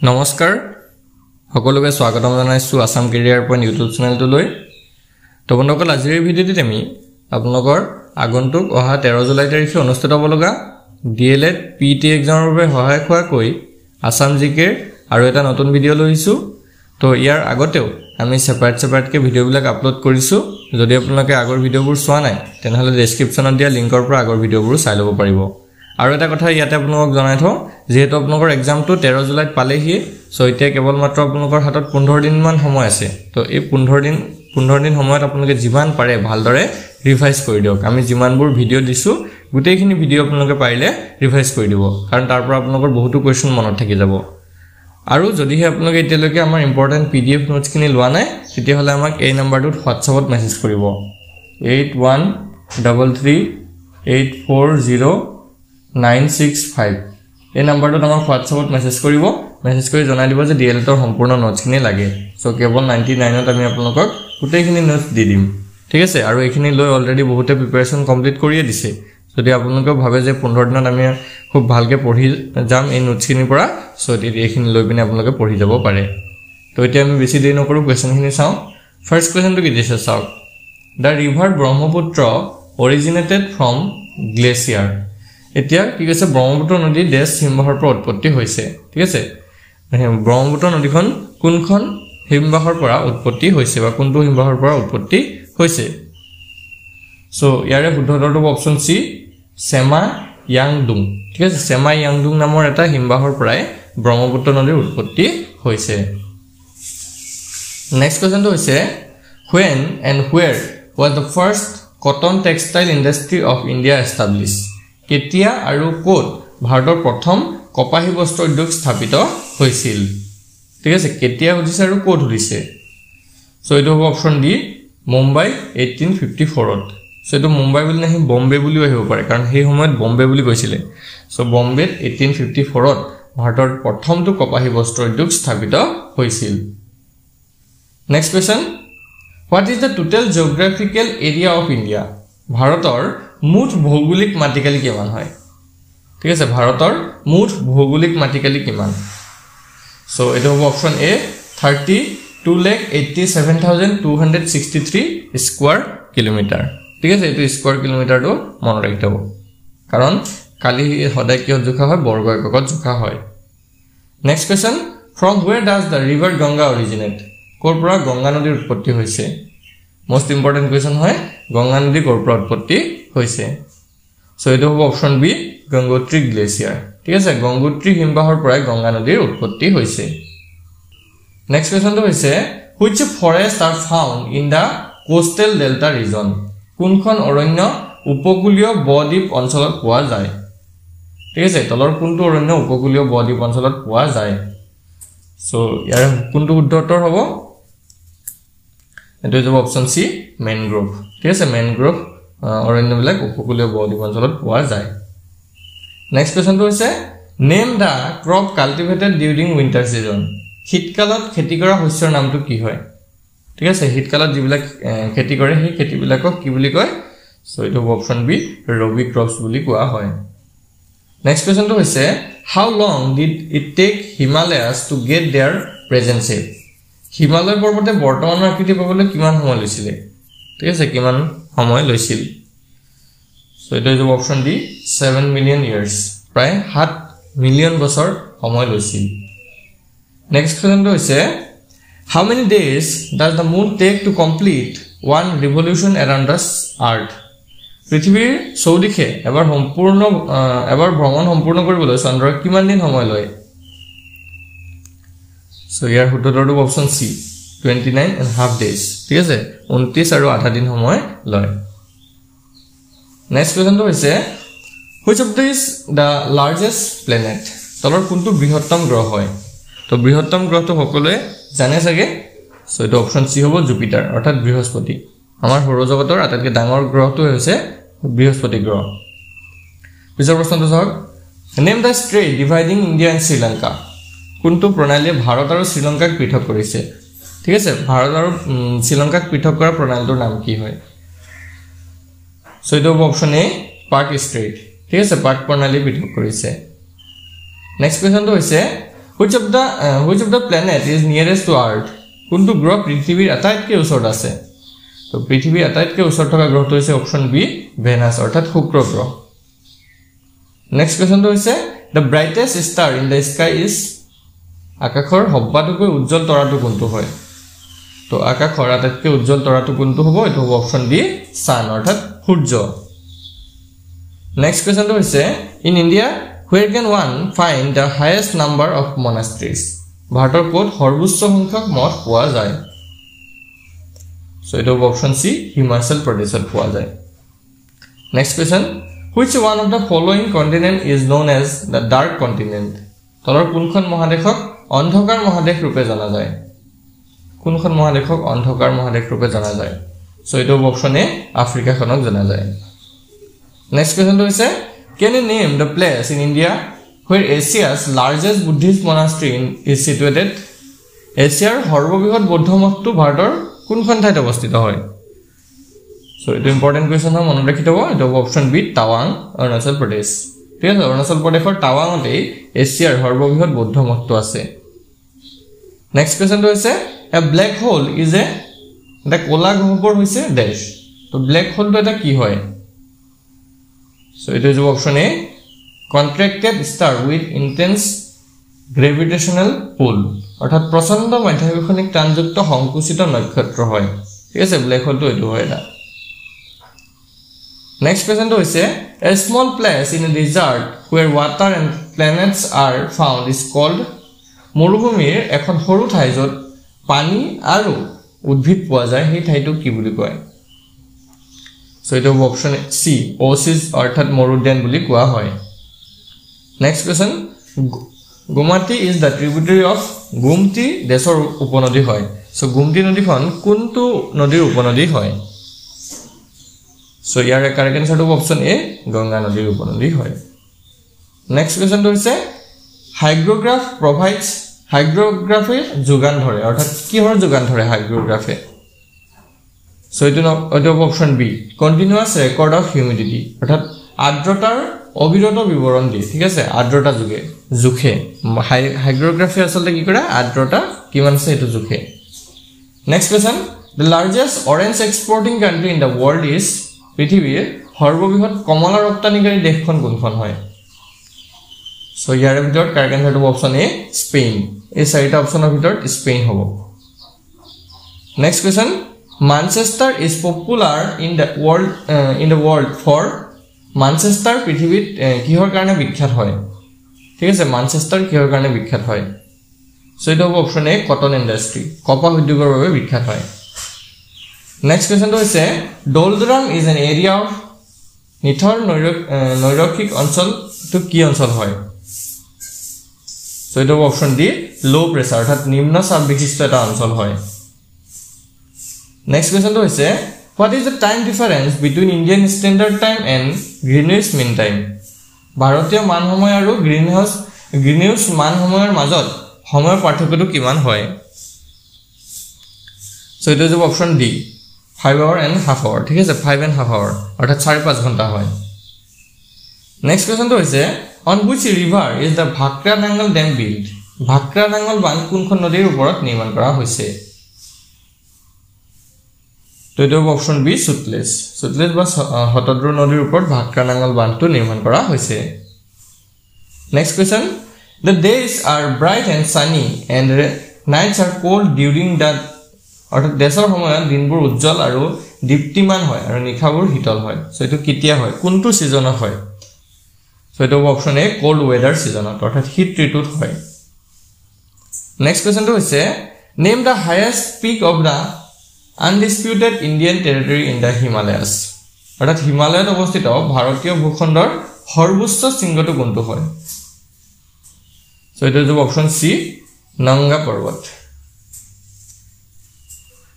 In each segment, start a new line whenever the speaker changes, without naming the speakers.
নমস্কাৰ সকলোকে স্বাগতম জনাইছো আসাম কেৰিয়াৰ পইণ্ট ইউটিউব চেনেলটোলৈ তো বন্ধুসকল আজিৰ ভিডিঅ'টিত আমি আপোনালোকৰ আগন্তুক অহা 13 জুলাই তাৰিখে অনুষ্ঠিত হ'ব লগা ডিএলএড পিটি এক্সামৰ বাবে সহায়ক হোৱাকৈ আসাম জিকে আৰু এটা নতুন ভিডিঅ' লৈছো তো ইয়াৰ আগতেও আমি সেপাৰেট কে ভিডিঅ'বিলাক আপলোড কৰিছো যদি আপোনালোকে আগৰ ভিডিঅ'বোৰ চোৱা নাই তেনেহলে ডেসক্ৰিপচনত দিয়া লিংকৰ পৰা আগৰ ভিডিঅ'বোৰ চাই ল'ব পাৰিব আৰু এটা কথা ইয়াতে আপোনাক জনাই থওঁ যেহেতু আপোনালোকৰ এক্সামটো 13 জুলাইত পালেহি সো এতিয়া কেৱল মাত্ৰ আপোনালোকৰ হাতত 15 দিন মান সময় আছে তো এই 15 দিন সময়ত আপোনালোকে যিমান পাৰে ভালদৰে ৰিভাইজ কৰি দিয়ক আমি যিমানবোৰ ভিডিঅ' দিছো গোটেইখিনি ভিডিঅ' আপোনালোকে পাৰিলে ৰিভাইজ কৰি দিব কাৰণ তাৰ পৰা আপোনালোকৰ বহুতো কোৱেশ্চন মনত থাকি যাব আৰু যদিহে আপোনালোকে এতিয়ালৈকে আমাৰ ইম্পৰ্টেন্ট পিডিএফ নোটছ খিনি লোৱা নাই তেতিয়াহলে আমাক এই নম্বৰটোত WhatsAppত মেছেজ কৰিব 8133840965 এই নম্বৰটোত আমাক WhatsAppত মেছেজ কৰিব মেছেজ কৰি জনাই দিব যে ডিএলএডৰ সম্পূৰ্ণ নোটছ খিনি লাগে সো কেৱল 99ত আমি আপোনালোকক গোটেইখিনি নোটছ দি দিম ঠিক আছে আৰু এইখিনি লৈ অলৰেডি বহুতে প্ৰিপাৰেচন কমপ্লিট কৰিয়ে দিছে যদি আপোনালোকে ভাবে যে 15 দিনত আমি খুব ভালকে পঢ়ি যাম এই নোটছখিনিৰ পৰা সো এইখিনি লৈ পিনে আপোনালোকে পঢ়ি যাব পাৰে তো এতিয়া আমি বেছি দেৰি নকৰো কোৱেশ্চনখিনি চাও ফাৰ্স্ট কোৱেশ্চনটো কি দিছে চাওক the river Brahmaputra originated from glacier এতিয়া কি কৈছে ব্ৰহ্মপুত্ৰ নদী দেশ হিমবাহৰ পৰা উৎপত্তি হৈছে ঠিক আছে ব্ৰহ্মপুত্ৰ নদীখন কোনখন হিমবাহৰ পৰা উৎপত্তি হৈছে বা কোনটো হিমবাহৰ পৰা উৎপত্তি হৈছে সো ইয়াৰে শুদ্ধ উত্তৰটো অপচন সি সেমা ইয়াংডুং ঠিক আছে সেমা ইয়াংডুং নামৰ এটা হিমবাহৰ পৰাই ব্ৰহ্মপুত্ৰ নদীৰ উৎপত্তি হৈছে নেক্সট কোৱেশ্চনটো হৈছে when and where was the first cotton textile industry of India established কেতিয়া আৰু কোত ভাৰতৰ প্ৰথম কপাহী বস্ত্ৰ উদ্যোগ স্থাপিত হৈছিল ঠিক আছে কেতিয়া হৈছিল আৰু কোত হৈছিল সো এইটো হ'ব অপচন ডি মুম্বাই 1854 ত সো এইটো মুম্বাই বুলি নহয় বম্বে বুলি আহিব পাৰে কাৰণ সেই সময়ত বম্বে বুলি কৈছিল সো বম্বেত 1854 ত ভাৰতৰ প্ৰথমটো কপাহী বস্ত্ৰ উদ্যোগ স্থাপিত হৈছিল next question what is the total geographical area of India ভাৰতৰ মুঠ ভৌগোলিক মাটিকালি কিমান হয় ঠিক আছে ভাৰতৰ মুঠ ভৌগোলিক মাটিকালি কিমান সো এটা হ'ব অপচন এ 32,87,263 স্কয়াৰ কিলোমিটাৰ ঠিক আছে এটো স্কয়াৰ কিলোমিটাৰটো মনত ৰাখিব কাৰণ কালি সদায় কিয় জোখা হয় বৰ্গ এককত জোখা হয় next question from where does the river Ganga originate কৰ পৰা গংগা নদীৰ উৎপত্তি হৈছে মোস্ট ইম্পৰ্টেন্ট কোৱেশ্চন হয় গংগা নদী কৰ পৰা উৎপত্তি হৈছে সো এটো হ'ব অপচন বি গংগোত্ৰী গ্লেচিয়াৰ ঠিক আছে গংগোত্ৰী হিমবাহৰ পৰা গংগা নদীৰ উৎপত্তি হৈছে নেক্সট কোৱেশ্চনটো হৈছে which forests are found in the coastal delta region কোনখন অৰণ্য উপকূলীয় বদ্বীপ অঞ্চলত পোৱা যায় ঠিক আছে তলৰ কোনটো অৰণ্য উপকূলীয় বদ্বীপ অঞ্চলত পোৱা যায় সো ইয়াৰ কোনটো শুদ্ধ উত্তৰ হ'ব এটো হ'ব অপচন সি মেনগ্ৰোভ ঠিক আছে মেনগ্ৰোভ অৰণ্যবিলাক উপকূলীয় বদ্বীপ অঞ্চলত পোৱা যায় নেক্সট কোৱেশ্চনটো হৈছে নেম দা ক্ৰপ কাল্টিভেটেড ডিউৰিং উইন্টাৰ সিজন শীতকালত খেতি কৰা শস্যৰ নামটো কি হয় ঠিক আছে শীতকালত যিবিলাক খেতি কৰে সেই খেতিবিলাকক কি বুলি কয় সো এটো হ'ব অপচন বি ৰবি ক্ৰপছ বুলি কোৱা হয় নেক্সট কোৱেশ্চনটো হৈছে how long did it take Himalayas to get their present shape Himalaya পৰ্বতে বৰ্তমানৰ আকৃতি পাবলৈ কিমান সময় লৈছিল ঠিক আছে কিমান সময় লৈছিল সো এটা হ'ব অপচন ডি 7 মিলিয়ন ইয়াৰ্স প্ৰায় 7 মিলিয়ন বছৰ সময় লৈছিল নেক্সট কোৱেশ্চনটো হৈছে how many days does the moon take to complete one revolution around the earth পৃথিৱীৰ চৌদিশে এবাৰ ভ্ৰমণ সম্পূৰ্ণ কৰিবলৈ চন্দ্ৰৰ কিমান দিন সময় লয় সো ইয়াৰ শুদ্ধ উত্তৰটো অপচন সি 29.5 days ঠিক আছে 29 আৰু আধা দিন সময় লয় নেক্সট কোৱেশ্চনটো হৈছে which of these the largest planet তলৰ কোনটো বৃহত্তম গ্ৰহ হয় তো বৃহত্তম গ্ৰহটো সকলোৱে জানে চাগে সো এটা অপচন সি হ'ব জুপিটাৰ অৰ্থাৎ বৃহস্পতি আমাৰ সৌৰজগতৰ আটাইতকৈ ডাঙৰ গ্ৰহটো হৈছে বৃহস্পতি গ্ৰহ পিছৰ প্ৰশ্নটো চাওক name the strait dividing India and Sri Lanka কোনটো প্ৰণালীয়ে ভাৰত আৰু শ্ৰীলংকাক পৃথক কৰিছে ঠিক আছে ভাৰত আৰু শ্ৰীলংকাক পৃথক কৰা প্ৰণালীটোৰ নাম কি হয় সো এটা হ'ব অপচন এ পাৰ্ক ষ্ট্ৰেট ঠিক আছে পাৰ্ক প্ৰণালী পৃথক কৰিছে নেক্সট কোৱেশ্চনটো হৈছে which of the planet is nearest to earth কোনটো গ্ৰহ পৃথিৱীৰ আটাইতকৈ ওচৰত আছে তো পৃথিৱীৰ আটাইতকৈ ওচৰত থকা গ্ৰহটো হৈছে অপচন বি ভেনাছ অৰ্থাৎ শুক্ৰ গ্ৰহ নেক্সট কোৱেশ্চনটো হৈছে the brightest star in the sky is আকাশৰ সবাতোকৈ উজ্জ্বল তৰাটো কোনটো হয় তো আকাশৰ আটাইতকৈ উজ্জ্বল তৰাটো কোনটো হ'ব এটো হ'ব অপচন ডি সান অৰ্থাৎ সূৰ্য নেক্সট কোৱেশ্চনটো হৈছে in India where can one find the highest number of monasteries ভাৰতৰ কোট সৰ্বোচ্চ সংখ্যক মঠ পোৱা যায় সো এটো অপচন সি হিমাচল প্ৰদেশত পোৱা যায় next question which one of the following continent is known as the dark continent তলৰ কোনখন মহাদেশক অন্ধকাৰ মহাদেশ ৰূপে জনা যায় কোনখন মহাদেশক অন্ধকাৰ মহাদেশ ৰূপে জনা যায় সো এটো অপচন এ আফ্ৰিকাখনক জনা যায় নেক্সট কোৱেশ্চনটো হৈছে can you name the place in India where Asia's largest Buddhist monastery is situated এছিয়াৰ সৰ্ববৃহৎ বৌদ্ধ মঠটো ভাৰতৰ কোনখন ঠাইত অৱস্থিত হয় সো এটো ইম্পৰ্টেন্ট কোৱেশ্চন হয় মনত ৰাখি থব এটো অপচন বি টাৱাং অৰুণাচল প্ৰদেশ ঠিক আছে অৰুণাচল প্ৰদেশৰ টাৱাংতে এছিয়াৰ সৰ্ববৃহৎ বৌদ্ধ মঠটো আছে নেক্সট কোৱেশ্চনটো হৈছে a black hole is a এটা কোলা গহ্বৰ হৈছে ড্যাশ তো ব্ল্যাক হোলটো এটা কি হয় so it is option A contracted star with intense gravitational pull অর্থাৎ প্রচণ্ড মাধ্যাকৰ্ষণিক টানযুক্ত সংকুচিত নক্ষত্ৰ হয় ঠিক আছে ব্ল্যাক হোলটো এটো হয় এটা নেক্সট কোৱেশ্চনটো হৈছে a small place in a desert where water and planets are found is called মৰুভূমিৰ এখন সৰু ঠাই যত পানী আৰু উদ্ভিদ পোৱা যায় সেই ঠাইটো কি বুলি কয় সো এটো অপচন সি ওসিস অৰ্থাৎ মৰুদ্যান বুলি কোৱা হয় next question Gomti is the tributary of Gomti দেশৰ উপনদী হয় সো গোমতী নদীখন কোনটো নদীৰ উপনদী হয় সো ইয়াৰ কাৰেক্ট আনসাৰটো অপচন এ গংগা নদীৰ উপনদী হয় নেক্সট কোৱেশ্চনটো হৈছে হাইড্ৰোগ্ৰাফ প্ৰভাইডস হাইড্ৰোগ্ৰাফে যোগান ধৰে অৰ্থাৎ কিহৰ যোগান ধৰে হাইড্ৰোগ্ৰাফে সো এটো option B continuous record of humidity অৰ্থাৎ আৰ্দ্ৰতাৰ অবিৰত বিৱৰণ দিয়ে ঠিক আছে আৰ্দ্ৰতা জুখে হাইড্ৰোগ্ৰাফি আসলে কি কৰে আৰ্দ্ৰতা কিমান আছে এটো জুখে next question the largest orange exporting country in the world is পৃথিৱীৰ সৰ্ববৃহৎ কমলা ৰপ্তানিকাৰী দেশখন কোনখন হয় সো ইয়াৰ ভিতৰত কাৰেক্ট আনসাৰটো অপচন এ স্পেইন এই চাৰিটা অপচনৰ ভিতৰত স্পেইন হ'ব next question Manchester is popular in the world for Manchester পৃথিৱীত কিহৰ কাৰণে বিখ্যাত হয় ঠিক আছে Manchester কিহৰ কাৰণে বিখ্যাত হয় সো এটা অপচন এ কটন ইন্ডাস্ট্ৰি কপাহ উদ্যোগৰ বাবে বিখ্যাত হয় নেক্সট কোৱেশ্চনটো হৈছে ডলড্ৰাম ইজ এন এৰিয়া অফ নিথৰ নৈৰক্ষিক অঞ্চল তো কি অঞ্চল হয় সো এটা অপচন ডি লো প্ৰেছাৰ অৰ্থাৎ নিম্ন চাপ বিশিষ্ট এটা অঞ্চল হয় Next question is what is the time difference between Indian Standard Time and Greenwich Mean Time? ভাৰতীয় মান সময় আৰু গ্ৰীনিউছ মান সময়ৰ মাজত সময়ৰ পাৰ্থক্যটো কিমান হয় সো এটা হ'ব option D 5 hour and half hour ঠিক আছে 5 and half hour অৰ্থাৎ 4.5 ঘণ্টা হয় নেক্সট কোৱেশ্চনটো হৈছে on which river is the Bhakra Nangal Dam built Bhakra Nangal বান্ধ কোনখন নদীৰ ওপৰত নিৰ্মাণ কৰা হৈছে তো এটো অপচন বি সুতলেজ বা হতদ্ৰ নদীৰ ওপৰত ভাক্ৰা নাঙল বান্ধটো নিৰ্মাণ কৰা হৈছে next question the days are bright and sunny and nights are cold during that অৰ্থাৎ দেশৰ সময়ত দিনবোৰ উজ্জ্বল আৰু দীপ্তিমান হয় আৰু নিশাবোৰ শীতল হয় সো এটো কেতিয়া হয় কোনটো সিজনত হয় সো এটো অপচন এ কোল্ড ওয়েদাৰ সিজনত অৰ্থাৎ শীত ঋতুত হয় নেক্সট কোৱেশ্চনটো হৈছে name the highest peak of the undisputed Indian territory in the Himalayas অৰ্থাৎ হিমালয়ত অৱস্থিত ভাৰতীয় ভূখণ্ডৰ সৰ্বোচ্চ শৃংগটো কোনটো হয় সো এটা হ'ব অপচন সি নংগা পৰ্বত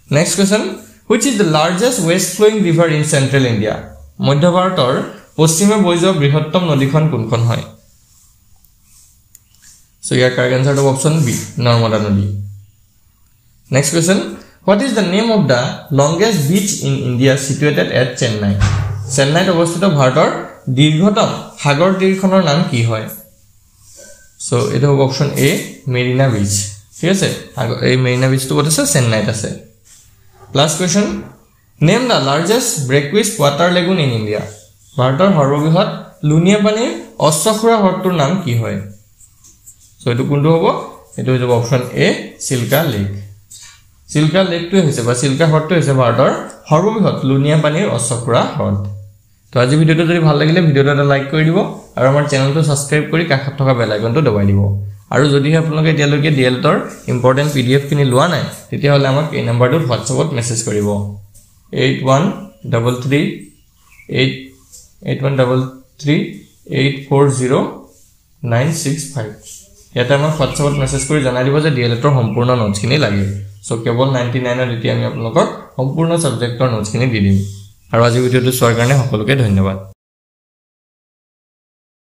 next question which is the largest west flowing river in central India মধ্য ভাৰতৰ পশ্চিমে বৈ যোৱা বৃহত্তম নদীখন কোনখন হয় সো ইয়াৰ কাৰেক্ট আনসাৰটো অপচন বি নৰ্মদা নদী next question What is the name of the longest beach in India situated at Chennai? Chennai অৱস্থিত ভাৰতৰ দীৰ্ঘতম সাগৰ তীৰখনৰ নাম কি হয়? সো এটা হ'ব অপশন এ মেরিনা বিচ ঠিক আছে এই মেরিনা বিচ তো কত আছে চেন্নাইত আছে last question name the largest brackish water lagoon in India ভাৰতৰ সৰ্ববৃহৎ লুনিয়া পানীৰ অশ্বখুৰা হ্ৰদটোৰ নাম কি হয় সো এটো কোনটো হ'ব এটো হৈ যাব অপশন এ চিল্কা লেকটো হৈছে বা চিল্কা হ্ৰদটো হৈছে ভাৰতৰ সৰ্ববৃহৎ লুনিয়া পানীৰ অশ্বখুৰা হ্ৰদ তো আজি ভিডিওটো যদি ভাল লাগিলে ভিডিওটো এটা লাইক কৰি দিব আৰু আমাৰ চেনেলটো সাবস্ক্ৰাইব কৰি কাষত থকা বেল আইকনটো দবাই দিব আৰু যদি আপোনালোকে এতিয়ালৈকে ডিএলটৰ ইম্পৰ্টেন্ট পিডিএফ কিনি লোৱা নাই তেতিয়া হলে আমাক এই নম্বৰটোত WhatsAppত মেছেজ কৰিব 8133840965 ইয়াতে আমাক WhatsAppত মেছেজ কৰি জনাই দিব যে ডিএলটৰ সম্পূৰ্ণ নোটছ কিনি লাগে সো কেৱল 99 ৰ এতিয়া আমি আপোনালোকক সম্পূৰ্ণ সাবজেক্টৰ নোটছ কিনি দি দিম আৰু আজি ভিডিওটো চোৱাৰ কাৰণে সকলোকে ধন্যবাদ